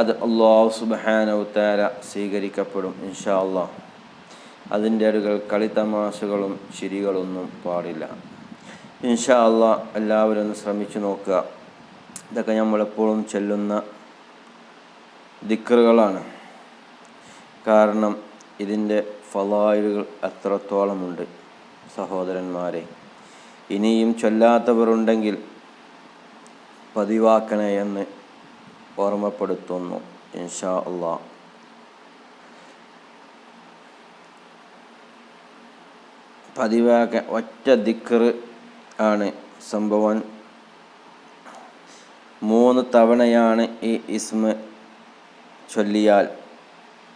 അത് അല്ലാഹു സുബ്ഹാനഹു വ തആല സ്വീകരിക്കപ്പെടും ഇൻഷാ അല്ലാഹ്. അതിൻ്റെ അടുകൾ കളിതമാശകളും ചിരികളൊന്നും പാടില്ല ഇൻഷാ അല്ലാഹ്. എല്ലാവരും ഒന്ന് ശ്രമിച്ചു നോക്കുക. ഇതൊക്കെ നമ്മളെപ്പോഴും ചൊല്ലുന്ന ദിക്റുകളാണ്. കാരണം ഇതിൻ്റെ ഫളായിലുകൾ അത്രത്തോളമുണ്ട് സഹോദരന്മാരെ. ഇനിയും ചൊല്ലാത്തവരുണ്ടെങ്കിൽ പതിവാക്കണേ എന്ന് ഓർമ്മപ്പെടുത്തുന്നു ഇൻഷാ അല്ലാഹ്. പതിവാക്കാൻ ഒറ്റ ദിക്റ് ആണ് സംഭവം. 3 തവണയാണ് ഈ ഇസ്മ ചൊല്ലിയാൽ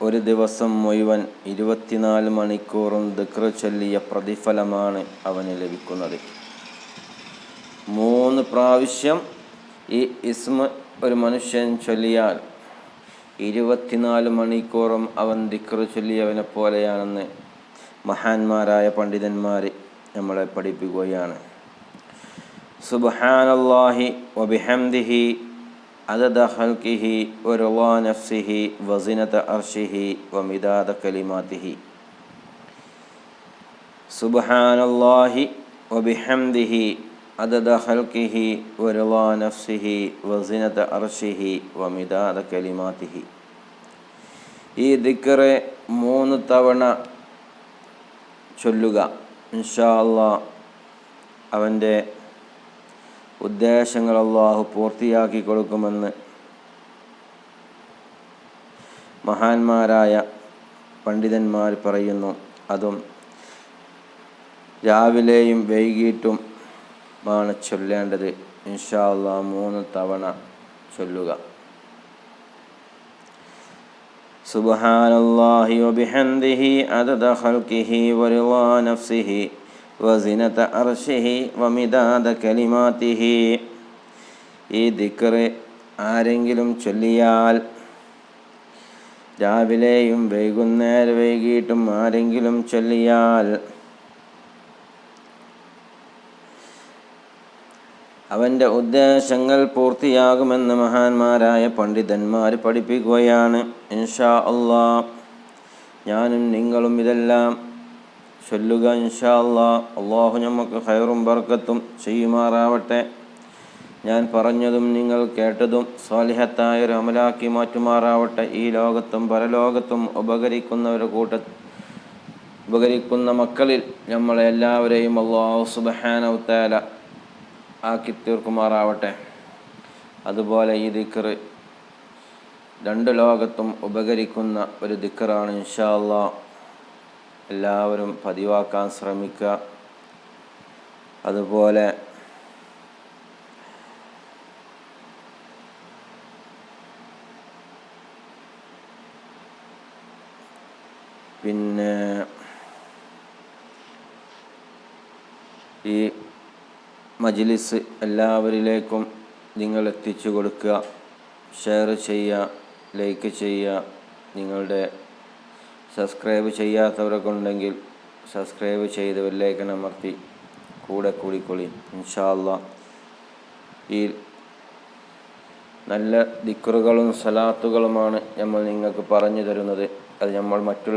ഒരു ദിവസം മുഴുവൻ 24 മണിക്കൂറും ദിക്റ് ചൊല്ലിയ പ്രതിഫലമാണ് അവന് ലഭിക്കുന്നത്. 3 പ്രാവശ്യം ഈ ഇസ്മ ഒരു മനുഷ്യൻ ചൊല്ലിയാൽ 24 മണിക്കൂറും അവൻ ദിക്റ് ചൊല്ലിയവനെ പോലെയാണെന്ന് മഹാന്മാരായ പണ്ഡിതന്മാർ നമ്മളെ പഠിപ്പിക്കുകയാണ്. സുബ്ഹാനല്ലാഹി വബിഹംദിഹി അദദ ഖൽഖിഹി വറളാ നഫ്സിഹി വസിനത അർശിഹി വമിദാദ കലിമാതിഹി. സുബ്ഹാനല്ലാഹി വബിഹംദിഹി അദദ ഖൽഖിഹി വറളാ നഫ്സിഹി വസിനത അർശിഹി വമിദാദ കലിമാതിഹി. ഈ ദിക്റ് 3 തവണ ചൊല്ലുക. ഇൻഷാ അല്ലാഹ് അവൻ്റെ ഉദ്ദേശങ്ങൾ അല്ലാഹു പൂർത്തിയാക്കി കൊടുക്കുമെന്ന് മഹാന്മാരായ പണ്ഡിതന്മാർ പറയുന്നു. അതും രാവിലെയും വൈകിട്ടും ആണ് ചൊല്ലേണ്ടത്. ഇൻഷാ അല്ലാഹ് 3 തവണ ചൊല്ലുക. സുബ്ഹാനല്ലാഹി വബിഹംദിഹി അദദ ഖൽഖിഹി വറളാ നഫ്സിഹി വസിനത അർശിഹി വമിദാദ കലിമാതിഹി. ഈ ദിക്റ് ആരെങ്കിലും ചൊല്ലിയാൽ രാവിലെയും വൈകിട്ടും ആരെങ്കിലും ചൊല്ലിയാൽ അവൻ്റെ ഉദ്ദേശങ്ങൾ പൂർത്തിയാകുമെന്ന് മഹാന്മാരായ പണ്ഡിതന്മാർ പഠിപ്പിക്കുകയാണ്. ഇൻഷാ അല്ലാഹ് ഞാനും നിങ്ങളും ഇതെല്ലാം ചൊല്ലുക ഇൻഷാ അല്ലാഹ്. അല്ലാഹു നമുക്ക് ഖൈറും ബർക്കത്തും ചെയ്യുമാറാവട്ടെ. ഞാൻ പറഞ്ഞതും നിങ്ങൾ കേട്ടതും സ്വാലിഹത്തായ ഒരു അമലാക്കി മാറ്റുമാറാവട്ടെ. ഈ ലോകത്തും പരലോകത്തും ഉപകരിക്കുന്ന മക്കളിൽ നമ്മളെ എല്ലാവരെയും അല്ലാഹു സുബ്ഹാനഹു വ തആല ആക്കി തീർക്കുമാറാവട്ടെ. അതുപോലെ ഈ ദിക്റ് 2 ലോകത്തും ഉപകരിക്കുന്ന ഒരു ദിക്റാണ് ഇൻഷാ അല്ലാഹ്. എല്ലാവരും പതിവാക്കാൻ ശ്രമിക്കുക. അതുപോലെ പിന്നെ ഈ മജ്ലിസ് എല്ലാവരിലേക്കും നിങ്ങൾ എത്തിച്ചു കൊടുക്കുക. ഷെയർ ചെയ്യുക, ലൈക്ക് ചെയ്യുക. നിങ്ങളുടെ സബ്സ്ക്രൈബ് ചെയ്യാത്തവരൊക്കെ ഉണ്ടെങ്കിൽ സബ്സ്ക്രൈബ് ചെയ്ത് ബെല്ലൈക്കൺ അമർത്തി കൂടെ കൂടിക്കൊള്ളി ഇൻഷാ അല്ലാഹ്. ഈ നല്ല ദിക്റുകളും സലാത്തുകളുമാണ് നമ്മൾ നിങ്ങൾക്ക് പറഞ്ഞു തരുന്നത്. അത് നമ്മൾ മറ്റുള്ള